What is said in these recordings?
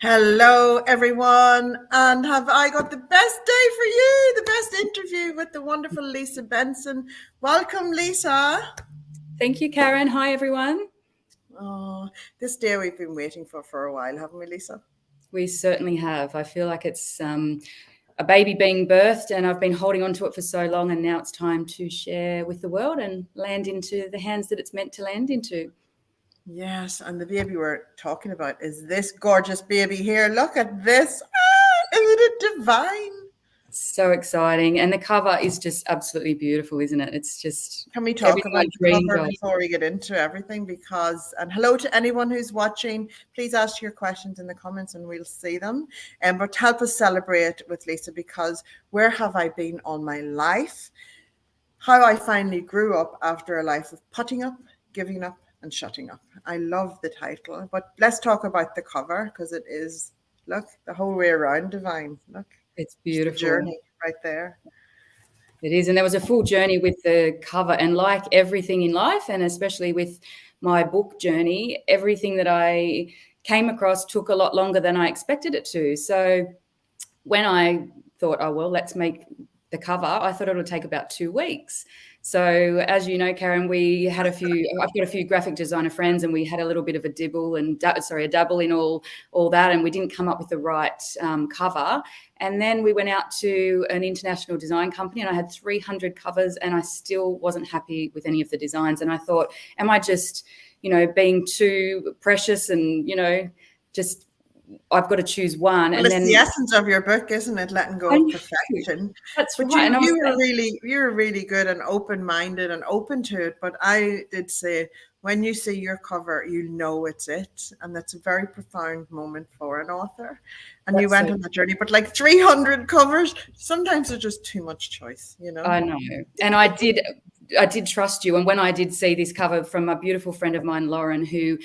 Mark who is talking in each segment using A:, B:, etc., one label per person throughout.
A: Hello, everyone. And have I got the best day for you? The best interview with the wonderful Lisa Benson. Welcome, Lisa.
B: Thank you, Karen. Hi, everyone.
A: Oh, this day we've been waiting for a while, haven't we, Lisa?
B: We certainly have. I feel like it's a baby being birthed, and I've been holding on to it for so long, and now it's time to share with the world and land into the hands that it's meant to land into.
A: Yes, and the baby we're talking about is this gorgeous baby here. Look at this. Isn't it divine?
B: So exciting. And the cover is just absolutely beautiful, isn't it? It's just
A: Can we talk
B: everything
A: about
B: I
A: the
B: dreamed
A: cover
B: of.
A: before we get into everything? And hello to anyone who's watching. Please ask your questions in the comments and we'll see them. But help us celebrate with Lisa, because where have I been all my life? How I finally grew up after a life of putting up, giving up, and shutting up. I love the title, but let's talk about the cover, because it is, look, the whole way around divine. Look,
B: It's
A: it's the
B: beautiful.
A: journey right there.
B: It is. And there was a full journey with the cover. And like everything in life, and especially with my book journey, everything that I came across took a lot longer than I expected it to. So when I thought, oh, well, let's make the cover, I thought it would take about 2 weeks. So as you know, Karen, I've got a few graphic designer friends, and we had a little bit of a dabble in all that, and we didn't come up with the right cover. And then we went out to an international design company, and I had 300 covers, and I still wasn't happy with any of the designs. And I thought, am I just, being too precious and, just I've got to choose one.
A: Well,
B: And
A: it's
B: then
A: the essence of your book, isn't it? Letting go
B: I
A: of
B: knew,
A: perfection.
B: that's
A: But
B: right. And
A: you were really good and open-minded and open to it. But I did say, when you see your cover, you know it's it, and that's a very profound moment for an author. And you
B: that's
A: went
B: so
A: on that journey. But like 300 covers, sometimes there's just too much choice, you know.
B: I know. And I did trust you. And when I did see this cover from a beautiful friend of mine, Lauren, who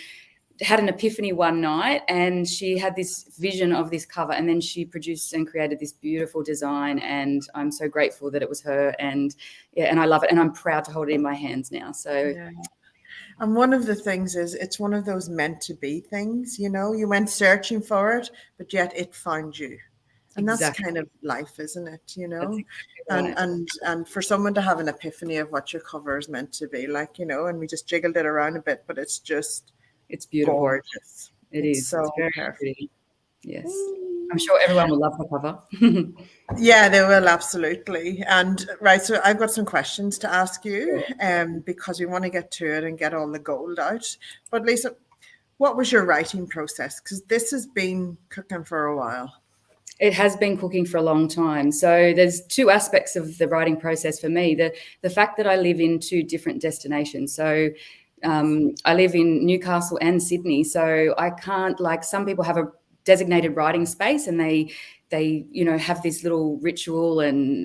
B: had an epiphany one night, and she had this vision of this cover, and then she produced and created this beautiful design, and I'm so grateful that it was her. And and I love it, and I'm proud to hold it in my hands now. So
A: Yeah. And one of the things is, it's one of those meant to be things, you know. You went searching for it, but yet it found you. And that's
B: exactly,
A: kind of life, isn't it? You
B: that's
A: know?
B: exactly right.
A: And for someone to have an epiphany of what your cover is meant to be, like, you know, and we just jiggled it around a bit, but it's just
B: It's beautiful.
A: gorgeous.
B: It
A: It's
B: is. It's
A: so
B: very
A: perfect.
B: pretty. Yes. I'm sure everyone will love the cover.
A: Yeah, they will, absolutely. And right, so I've got some questions to ask you, because we want to get to it and get all the gold out. But Lisa, what was your writing process? Because this has been cooking for a while.
B: It has been cooking for a long time. So there's two aspects of the writing process for me. The fact that I live in two different destinations. So I live in Newcastle and Sydney. So I can't, like some people have a designated writing space, and they have this little ritual,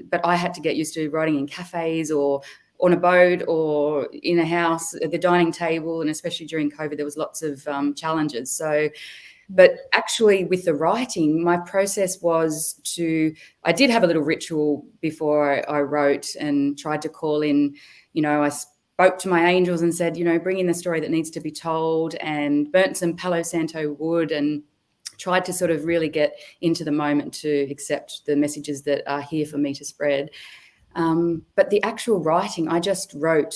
B: but I had to get used to writing in cafes or on a boat or in a house at the dining table. And especially during COVID, there was lots of challenges. So but actually, with the writing, my process was I did have a little ritual before I wrote, and tried to call in, I spoke to my angels and said, bring in the story that needs to be told, and burnt some Palo Santo wood, and tried to sort of really get into the moment to accept the messages that are here for me to spread. But the actual writing, I just wrote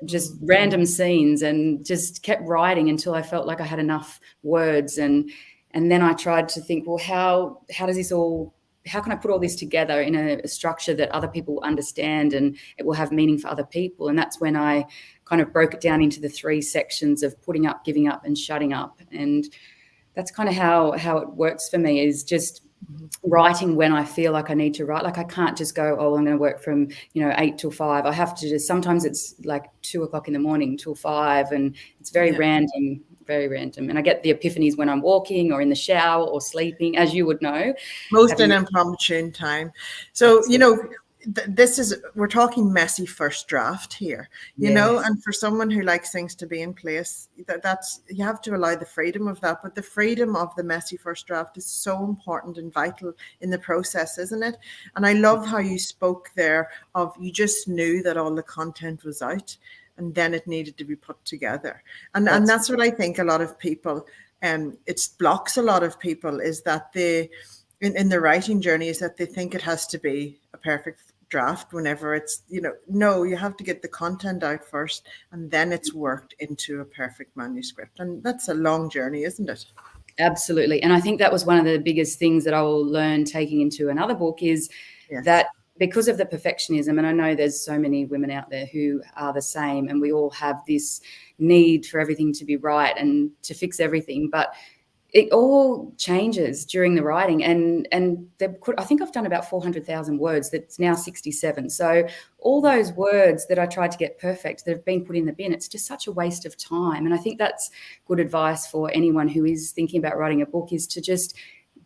B: just random scenes and just kept writing until I felt like I had enough words. And then I tried to think, well, how can I put all this together in a structure that other people understand and it will have meaning for other people? And that's when I kind of broke it down into the 3 sections of putting up, giving up, and shutting up. And that's kind of how it works for me, is just writing when I feel like I need to write. Like I can't just go, oh, I'm going to work from 8 till 5. I have to sometimes it's like 2 o'clock in the morning till 5, and it's very random. And I get the epiphanies when I'm walking or in the shower or sleeping, as you would know.
A: Most in impromptu time. So, we're talking messy first draft here, you know, and for someone who likes things to be in place, that's, you have to allow the freedom of that. But the freedom of the messy first draft is so important and vital in the process, isn't it? And I love how you spoke there of, you just knew that all the content was out, and then it needed to be put together. And that's what I think a lot of people it blocks a lot of people, is that they in the writing journey is that they think it has to be a perfect draft whenever it's, no, you have to get the content out first and then it's worked into a perfect manuscript. And that's a long journey, isn't it?
B: Absolutely. And I think that was one of the biggest things that I will learn taking into another book is
A: Yes.
B: that because of the perfectionism, and I know there's so many women out there who are the same, and we all have this need for everything to be right and to fix everything, but it all changes during the writing. And I think I've done about 400,000 words. That's now 67. So all those words that I tried to get perfect that have been put in the bin, it's just such a waste of time. And I think that's good advice for anyone who is thinking about writing a book, is to just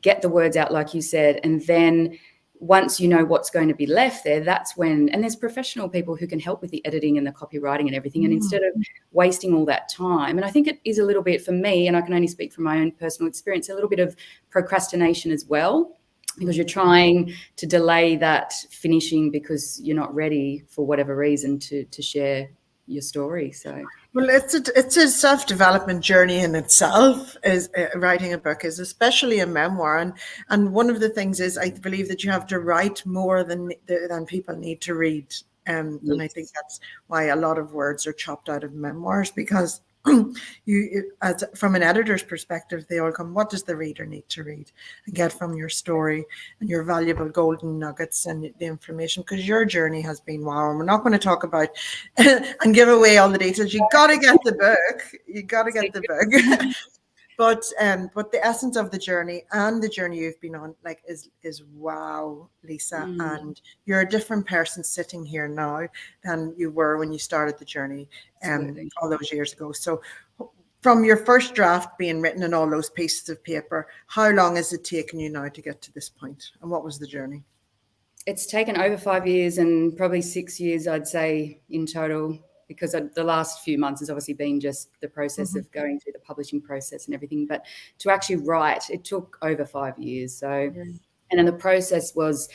B: get the words out, like you said, and then once you know what's going to be left there, that's when, and there's professional people who can help with the editing and the copywriting and everything. And instead of wasting all that time, and I think it is a little bit for me, and I can only speak from my own personal experience, a little bit of procrastination as well, because you're trying to delay that finishing because you're not ready for whatever reason to share your story. So
A: well, it's a self-development journey in itself. Is writing a book, is especially a memoir, and one of the things is, I believe that you have to write more than people need to read, and I think that's why a lot of words are chopped out of memoirs, because as from an editor's perspective, they all come, what does the reader need to read and get from your story and your valuable golden nuggets and the information, because your journey has been wow. And we're not going to talk about and give away all the details. You got to get the book. But the essence of the journey and the journey you've been on, like, is wow, Lisa. And you're a different person sitting here now than you were when you started the journey all those years ago. So from your first draft being written and all those pieces of paper, how long has it taken you now to get to this point? And what was the journey?
B: It's taken over 5 years and probably 6 years, I'd say, in total, because the last few months has obviously been just the process of going through the publishing process and everything. But to actually write, it took over 5 years. So, and then the process was,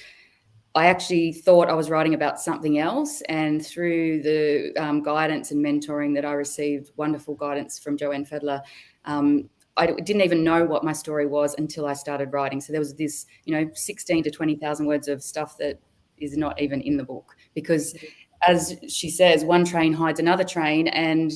B: I actually thought I was writing about something else. And through the guidance and mentoring that I received, wonderful guidance from Joanne Fedler, I didn't even know what my story was until I started writing. So there was this, 16 to 20,000 words of stuff that is not even in the book, because as she says, one train hides another train, and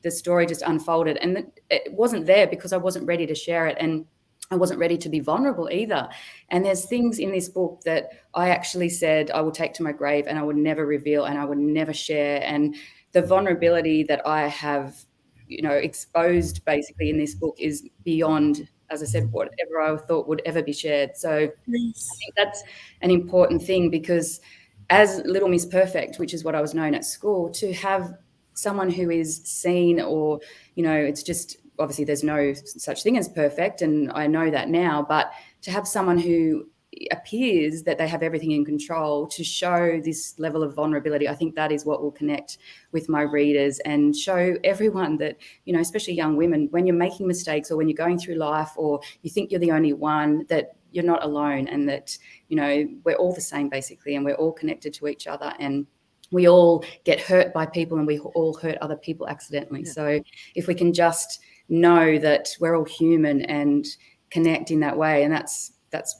B: the story just unfolded. And it wasn't there because I wasn't ready to share it, and I wasn't ready to be vulnerable either. And there's things in this book that I actually said I will take to my grave and I would never reveal and I would never share. And the vulnerability that I have, exposed basically in this book is beyond, as I said, whatever I thought would ever be shared. So I think that's an important thing, because as Little Miss Perfect, which is what I was known at school, to have someone who is seen, or, it's just, obviously there's no such thing as perfect, and I know that now, but to have someone who appears that they have everything in control to show this level of vulnerability, I think that is what will connect with my readers and show everyone that, especially young women, when you're making mistakes or when you're going through life or you think you're the only one, that you're not alone, and that, we're all the same basically, and we're all connected to each other, and we all get hurt by people, and we all hurt other people accidentally. Yeah. So if we can just know that we're all human and connect in that way, and that's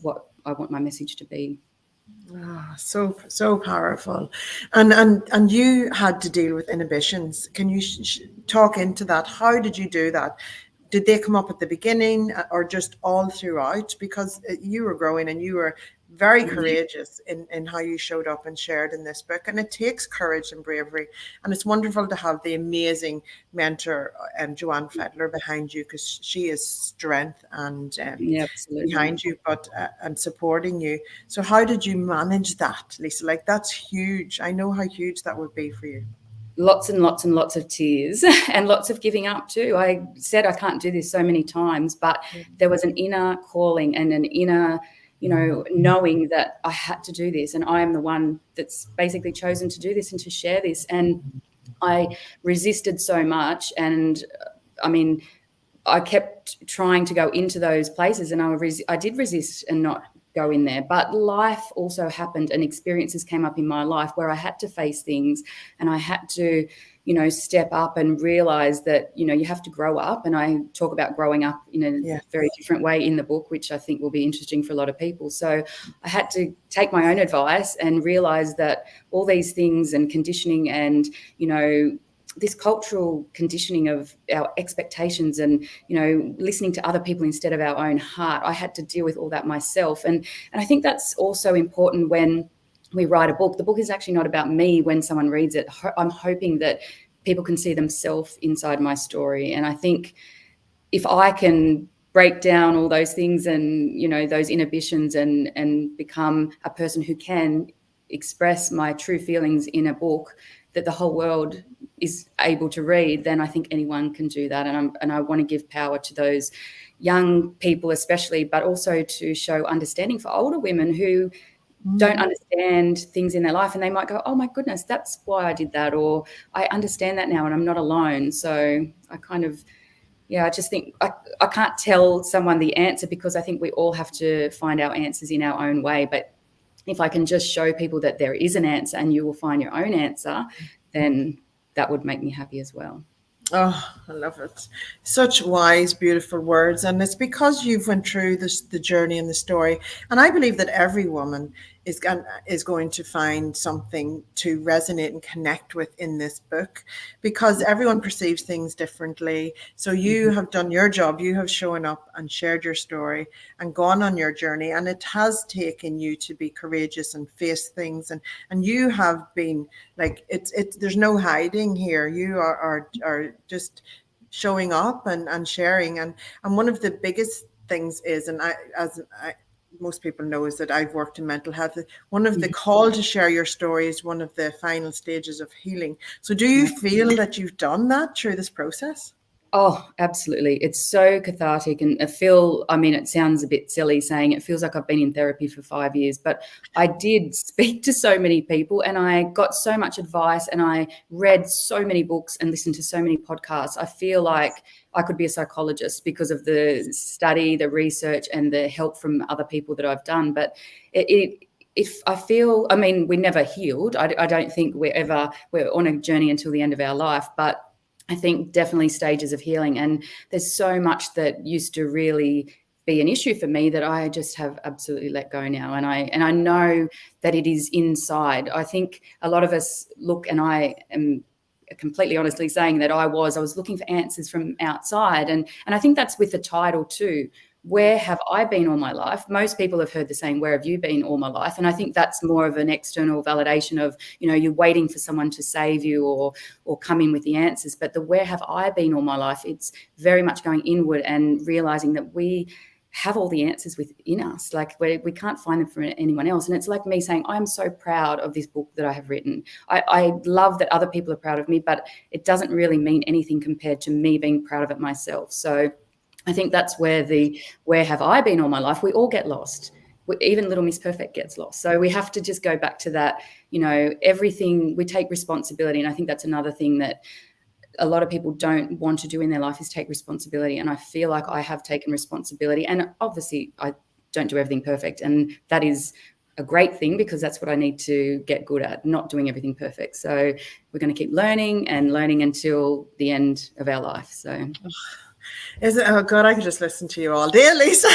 B: what I want my message to be.
A: So powerful. And you had to deal with inhibitions. Can you talk into that? How did you do that? Did they come up at the beginning or just all throughout? Because you were growing and you were very courageous in how you showed up and shared in this book. And it takes courage and bravery. And it's wonderful to have the amazing mentor, Joanne Fedler, behind you, because she is strength and behind you, but and supporting you. So how did you manage that, Lisa? Like, that's huge. I know how huge that would be for you.
B: Lots and lots and lots of tears and lots of giving up too. I said I can't do this so many times, but there was an inner calling and an inner, knowing that I had to do this, and I am the one that's basically chosen to do this and to share this. And I resisted so much, and I kept trying to go into those places, and I did resist and not go in there. But life also happened and experiences came up in my life where I had to face things and I had to, step up and realize that, you have to grow up. And I talk about growing up in a very different way in the book, which I think will be interesting for a lot of people. So I had to take my own advice and realize that all these things and conditioning and, this cultural conditioning of our expectations and, listening to other people instead of our own heart, I had to deal with all that myself. And I think that's also important when we write a book. The book is actually not about me when someone reads it. I'm hoping that people can see themselves inside my story. And I think if I can break down all those things and, those inhibitions and become a person who can express my true feelings in a book that the whole world is able to read, then I think anyone can do that. And I want to give power to those young people especially, but also to show understanding for older women who don't understand things in their life, and they might go, oh my goodness, that's why I did that, or I understand that now and I'm not alone. So I kind of, I just think I can't tell someone the answer because I think we all have to find our answers in our own way. But if I can just show people that there is an answer and you will find your own answer, then that would make me happy as well.
A: Oh, I love it. Such wise, beautiful words. And it's because you've went through the journey and the story. And I believe that every woman is going to find something to resonate and connect with in this book, because everyone perceives things differently. So you have done your job. You have shown up and shared your story and gone on your journey. And it has taken you to be courageous and face things. And you have been like, there's no hiding here. You are just showing up and sharing. And one of the biggest things is, and most people know, is that I've worked in mental health. One of the call to share your story is one of the final stages of healing. So do you feel that you've done that through this process?
B: Oh, absolutely. It's so cathartic. And it sounds a bit silly saying it feels like I've been in therapy for 5 years, but I did speak to so many people and I got so much advice and I read so many books and listened to so many podcasts. I feel like I could be a psychologist because of the study, the research, and the help from other people that I've done. But if I feel, we never healed. I don't think we're on a journey until the end of our life, but I think definitely stages of healing. And there's so much that used to really be an issue for me that I just have absolutely let go now. And I know that it is inside. I think a lot of us look, and I am completely honestly saying that I was looking for answers from outside. And I think that's with the title too. Where have I been all my life? Most people have heard the saying, where have you been all my life? And I think that's more of an external validation of, you're waiting for someone to save you or come in with the answers. But the where have I been all my life, it's very much going inward and realizing that we have all the answers within us. Like we can't find them from anyone else. And it's like me saying, I'm so proud of this book that I have written. I love that other people are proud of me, but it doesn't really mean anything compared to me being proud of it myself. So I think that's where where have I been all my life? We all get lost. Even Little Miss Perfect gets lost. So we have to just go back to that, everything, we take responsibility. And I think that's another thing that a lot of people don't want to do in their life is take responsibility. And I feel like I have taken responsibility. And obviously I don't do everything perfect. And that is a great thing because that's what I need to get good at, not doing everything perfect. So we're going to keep learning until the end of our life. So
A: is it? Oh God, I could just listen to you all day, Lisa.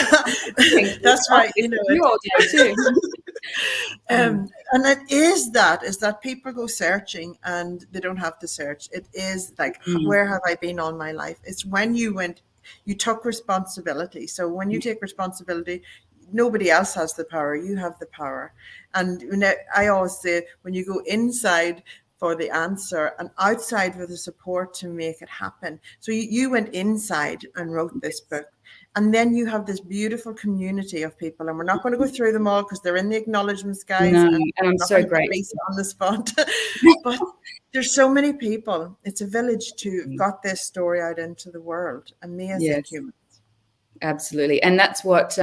A: That's right.
B: You all day too.
A: And it is that people go searching and they don't have to search. It is like, where have I been all my life? It's when you took responsibility. So when you take responsibility, nobody else has the power. You have the power. And I always say, when you go inside for the answer and outside for the support to make it happen. So you went inside and wrote this book. And then you have this beautiful community of people, and we're not going to go through them all because they're in the acknowledgements, guys.
B: No,
A: and
B: I'm so grateful
A: on the spot. But there's so many people. It's a village to have got this story out into the world. Amazing humans.
B: Absolutely. And that's what,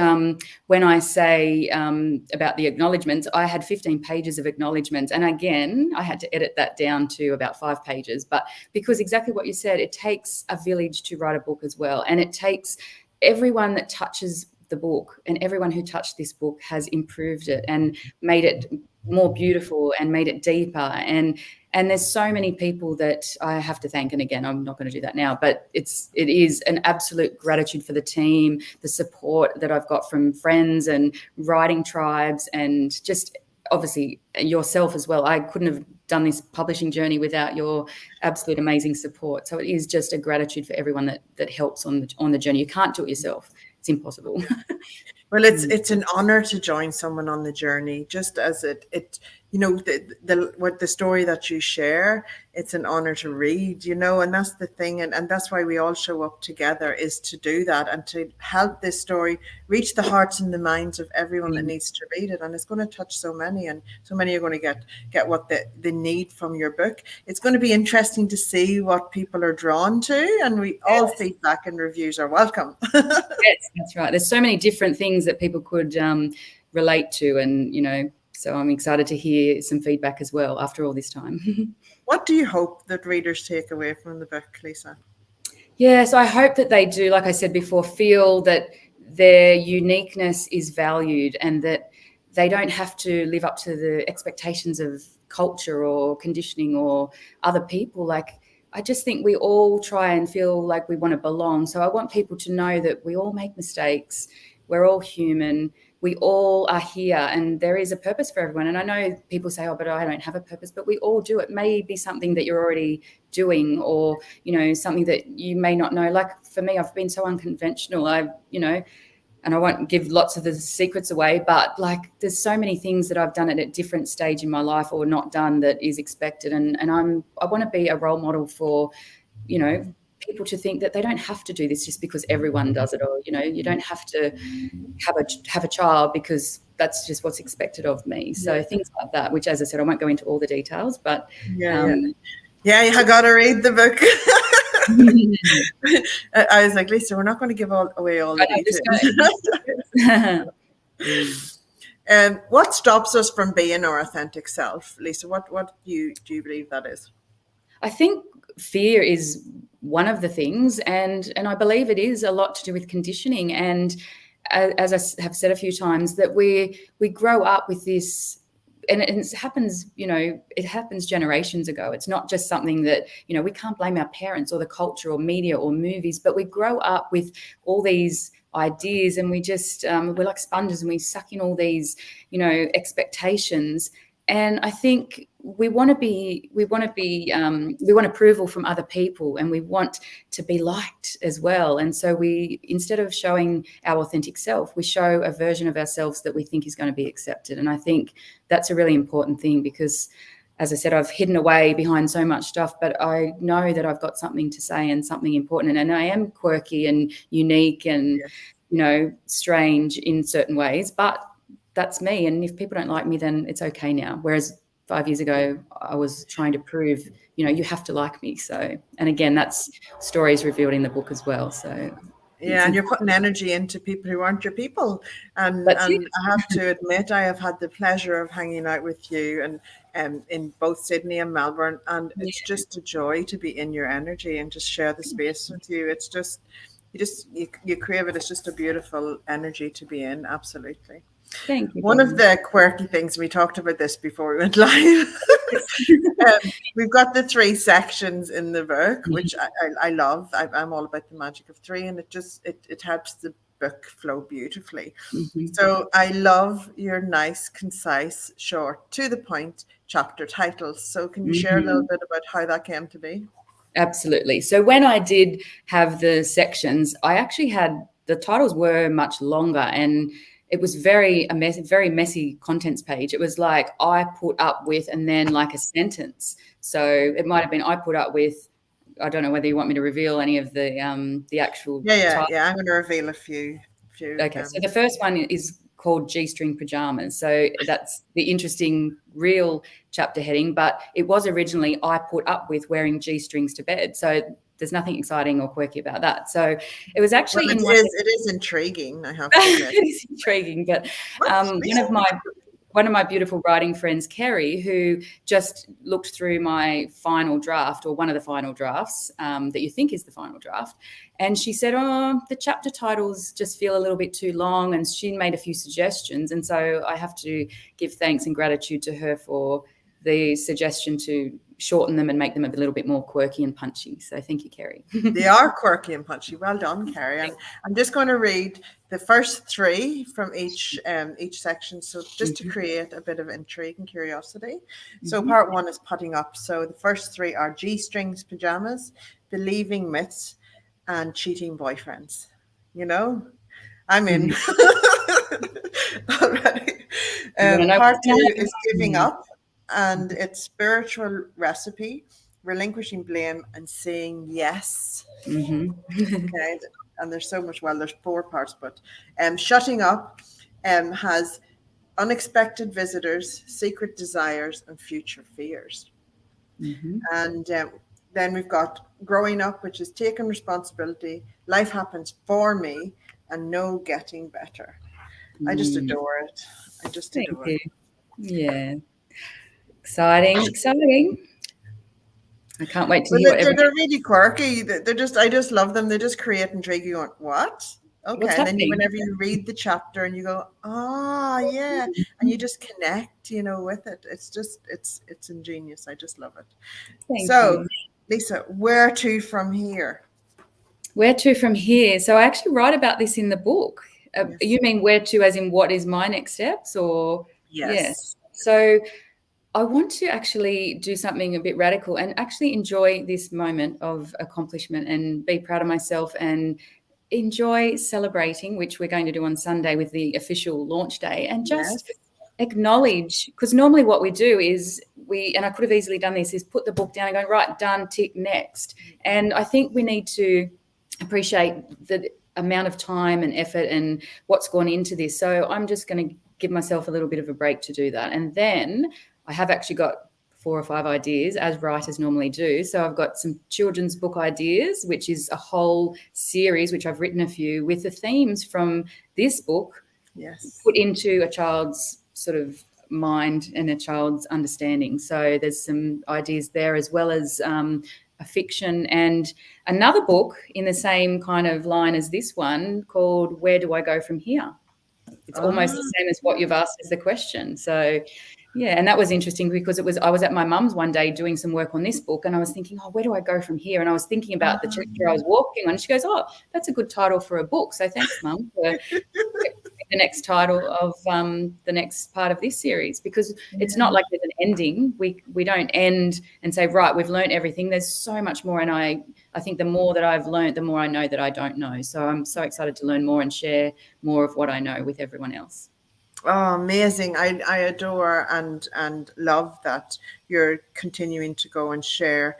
B: when I say about the acknowledgements, I had 15 pages of acknowledgements. And again, I had to edit that down to about 5 pages. But because exactly what you said, it takes a village to write a book as well. And it takes everyone that touches the book, and everyone who touched this book has improved it and made it more beautiful and made it deeper. And there's so many people that I have to thank. And again, I'm not going to do that now, but it is an absolute gratitude for the team, the support that I've got from friends and writing tribes, and just obviously yourself as well. I couldn't have done this publishing journey without your absolute amazing support. So it is just a gratitude for everyone that helps on the journey. You can't do it yourself. It's impossible.
A: Well, it's an honor to join someone on the journey, just as it the story that you share, it's an honor to read, and that's the thing, and that's why we all show up together, is to do that and to help this story reach the hearts and the minds of everyone that needs to read it. And it's going to touch so many, and so many are going to get what they need from your book. It's going to be interesting to see what people are drawn to, and all feedback and reviews are welcome.
B: Yes, that's right. There's so many different things that people could relate to, and so I'm excited to hear some feedback as well after all this time.
A: What do you hope that readers take away from the book, Lisa?
B: Yes, I hope that they do, like I said before, feel that their uniqueness is valued and that they don't have to live up to the expectations of culture or conditioning or other people. Like, I just think we all try and feel like we want to belong. So I want people to know that we all make mistakes. We're all human. We all are here, and there is a purpose for everyone. And I know people say, oh, but I don't have a purpose, but we all do. It may be something that you're already doing, or, something that you may not know. Like for me, I've been so unconventional. And I won't give lots of the secrets away, but like there's so many things that I've done at a different stage in my life or not done that is expected. And I want to be a role model for, people to think that they don't have to do this just because everyone does it, or you don't have to have a child because that's just what's expected of me. So things like that, which, as I said, I won't go into all the details, but
A: you got to read the book. I was like, Lisa, we're not going to give away all the details. What stops us from being our authentic self, Lisa? What do you believe that is?
B: I think fear is one of the things, and I believe it is a lot to do with conditioning. And as I have said a few times, that we grow up with this, and it happens, it happens generations ago. It's not just something that, we can't blame our parents or the culture or media or movies, but we grow up with all these ideas, and we just we're like sponges, and we suck in all these, expectations. And I think we want approval from other people, and we want to be liked as well. And so instead of showing our authentic self, we show a version of ourselves that we think is going to be accepted. And I think that's a really important thing, because, as I said, I've hidden away behind so much stuff, but I know that I've got something to say and something important. And I am quirky and unique and, strange in certain ways, but that's me. And if people don't like me, then it's okay now. Whereas 5 years ago, I was trying to prove, you have to like me. So, and again, that's stories revealed in the book as well. So,
A: and you're putting energy into people who aren't your people. And I have to admit, I have had the pleasure of hanging out with you and in both Sydney and Melbourne. And it's just a joy to be in your energy and just share the space with you. It's just, you crave it. It's just a beautiful energy to be in. Absolutely.
B: Thank you.
A: One of the quirky things, we talked about this before we went live. We've got the 3 sections in the book, which I love. I'm all about the magic of 3, and it helps the book flow beautifully. So I love your nice, concise, short, to the point chapter titles. So can you share a little bit about how that came to be?
B: Absolutely. So when I did have the sections, I actually had, the titles were much longer, and it was very messy contents page. It was like, I put up with, and then like a sentence. So it might have been, I put up with, I don't know whether you want me to reveal any of the actual.
A: Yeah. I'm going to reveal a few.
B: Okay. So the first one is called G-string pajamas. So that's the interesting real chapter heading, but it was originally, I put up with wearing G-strings to bed. So there's nothing exciting or quirky about that. So it was actually it
A: is intriguing, I have to admit.
B: It is intriguing, but one one of my beautiful writing friends, Kerry, who just looked through my final draft, or one of the final drafts that you think is the final draft. And she said, oh, the chapter titles just feel a little bit too long. And she made a few suggestions. And so I have to give thanks and gratitude to her for the suggestion to shorten them and make them a little bit more quirky and punchy. So thank you, Kerry.
A: They are quirky and punchy. Well done, Kerry. And I'm just going to read the first 3 from each section, so just to create a bit of intrigue and curiosity. So part 1 is putting up. So the first 3 are G-strings pajamas, believing myths, and cheating boyfriends. You know, I'm in already. Part 2 is giving up, and it's spiritual recipe, relinquishing blame, and saying yes. Okay, and there's so much. Well, there's 4 parts, but shutting up has unexpected visitors, secret desires, and future fears. And then we've got growing up, which is taking responsibility. Life happens for me, and no getting better. I just adore it. I just adore it.
B: Yeah. Exciting. I can't wait to
A: But
B: hear
A: they're really quirky. I just love them. They just create intrigue. You go, what? Okay. And then whenever you read the chapter and you go, yeah. And you just connect, with it. It's ingenious. I just love it.
B: Thank you.
A: Lisa, where to from here?
B: Where to from here? So I actually write about this in the book. Yes. You mean where to as in what is my next steps, or?
A: Yes.
B: So I want to actually do something a bit radical and actually enjoy this moment of accomplishment and be proud of myself and enjoy celebrating, which we're going to do on Sunday with the official launch day, and just acknowledge, because normally what we do is and I could have easily done this, is put the book down and go, right, done, tick, next. And I think we need to appreciate the amount of time and effort and what's gone into this. So I'm just going to give myself a little bit of a break to do that. And then I have actually got 4 or 5 ideas, as writers normally do. So I've got some children's book ideas, which is a whole series, which I've written a few, with the themes from this book put into a child's sort of mind and a child's understanding. So there's some ideas there, as well as a fiction and another book in the same kind of line as this one called Where Do I Go From Here? It's almost the same as what you've asked as the question. So yeah, and that was interesting because I was at my mum's one day doing some work on this book, and I was thinking, where do I go from here? And I was thinking about the chapter I was walking on. And she goes, that's a good title for a book. So thanks, Mum, for the next title of the next part of this series, because it's not like there's an ending. We don't end and say, right, we've learned everything. There's so much more, and I think the more that I've learned, the more I know that I don't know. So I'm so excited to learn more and share more of what I know with everyone else.
A: Oh, amazing. I adore and love that you're continuing to go and share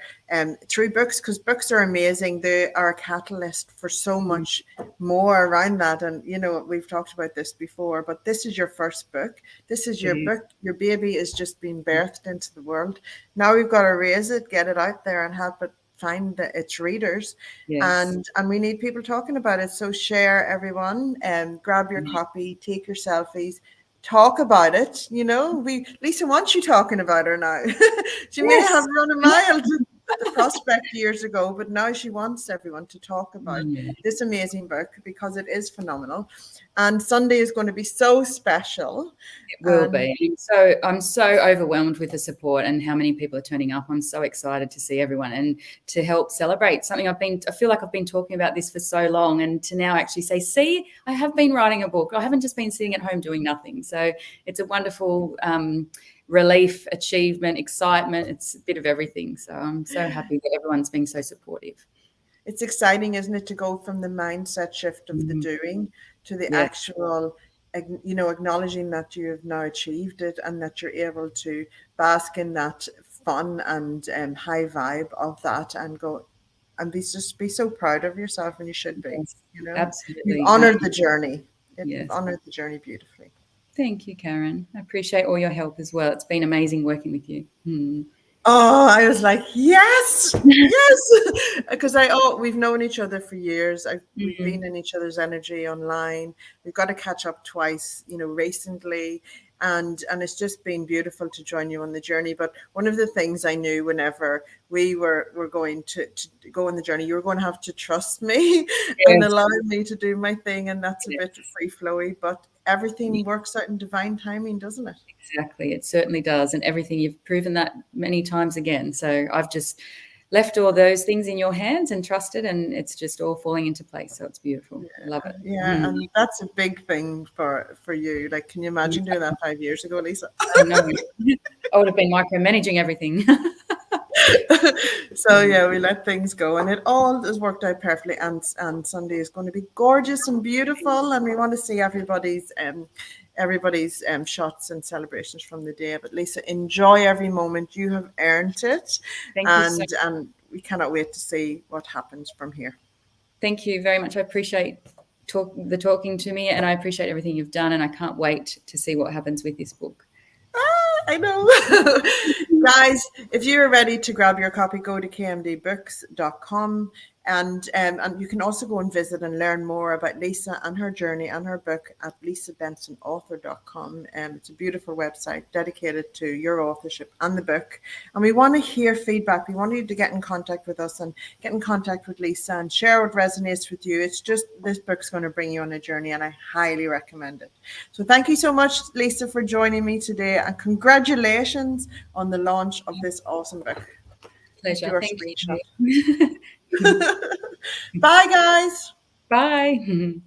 A: through books, because books are amazing. They are a catalyst for so much more around that. And, we've talked about this before, but this is your first book. This is your book. Your baby is just being birthed into the world. Now we've got to raise it, get it out there and help it find its readers. And we need people talking about it. So share, everyone, grab your copy, take your selfies, talk about it. Lisa wants you talking about her now. She may have run a mile to the prospect years ago, but now she wants everyone to talk about this amazing book, because it is phenomenal. And Sunday is going to be so special.
B: It will be. I'm so overwhelmed with the support and how many people are turning up. I'm so excited to see everyone and to help celebrate something I feel like I've been talking about this for so long, and to now actually say, see, I have been writing a book. I haven't just been sitting at home doing nothing. So it's a wonderful relief, achievement, excitement. It's a bit of everything. So I'm so happy that everyone's being so supportive.
A: It's exciting, isn't it, to go from the mindset shift of the doing to the actual, acknowledging that you have now achieved it, and that you're able to bask in that fun and high vibe of that, and go and be so proud of yourself, and you should be.
B: Absolutely.
A: You've honored the journey. You've honored the journey beautifully.
B: Thank you, Karen. I appreciate all your help as well. It's been amazing working with you.
A: Oh, I was like, yes, because we've known each other for years. We've been in each other's energy online. We've got to catch up twice, recently. and it's just been beautiful to join you on the journey. But one of the things I knew whenever we were going to go on the journey, you were going to have to trust me and
B: Yes,
A: allow me to do my thing, and that's a bit free flowy, but everything works out in divine timing, doesn't it?
B: exactly. It certainly does. And everything, you've proven that many times again. So I've just left all those things in your hands and trusted, and it's just all falling into place. So it's beautiful. I love it.
A: Yeah, and that's a big thing for you. Like, can you imagine doing that 5 years ago, Lisa?
B: I know. I would have been micromanaging everything.
A: So yeah, we let things go, and it all has worked out perfectly. And Sunday is going to be gorgeous and beautiful, and we want to see everybody's shots and celebrations from the day. But Lisa, enjoy every moment. You have earned it,
B: Thank you so
A: and we cannot wait to see what happens from here.
B: Thank you very much. I appreciate talking to me, and I appreciate everything you've done, and I can't wait to see what happens with this book.
A: I know. Guys, if you're ready to grab your copy, go to kmdbooks.com, and you can also go and visit and learn more about Lisa and her journey and her book at lisabensonauthor.com. It's a beautiful website dedicated to your authorship and the book. And we want to hear feedback. We want you to get in contact with us and get in contact with Lisa and share what resonates with you. It's just, this book's going to bring you on a journey, and I highly recommend it. So thank you so much, Lisa, for joining me today, and congratulations on the launch of this awesome book.
B: Pleasure. Thank
A: Screenshot.
B: you.
A: Bye, guys.
B: Bye.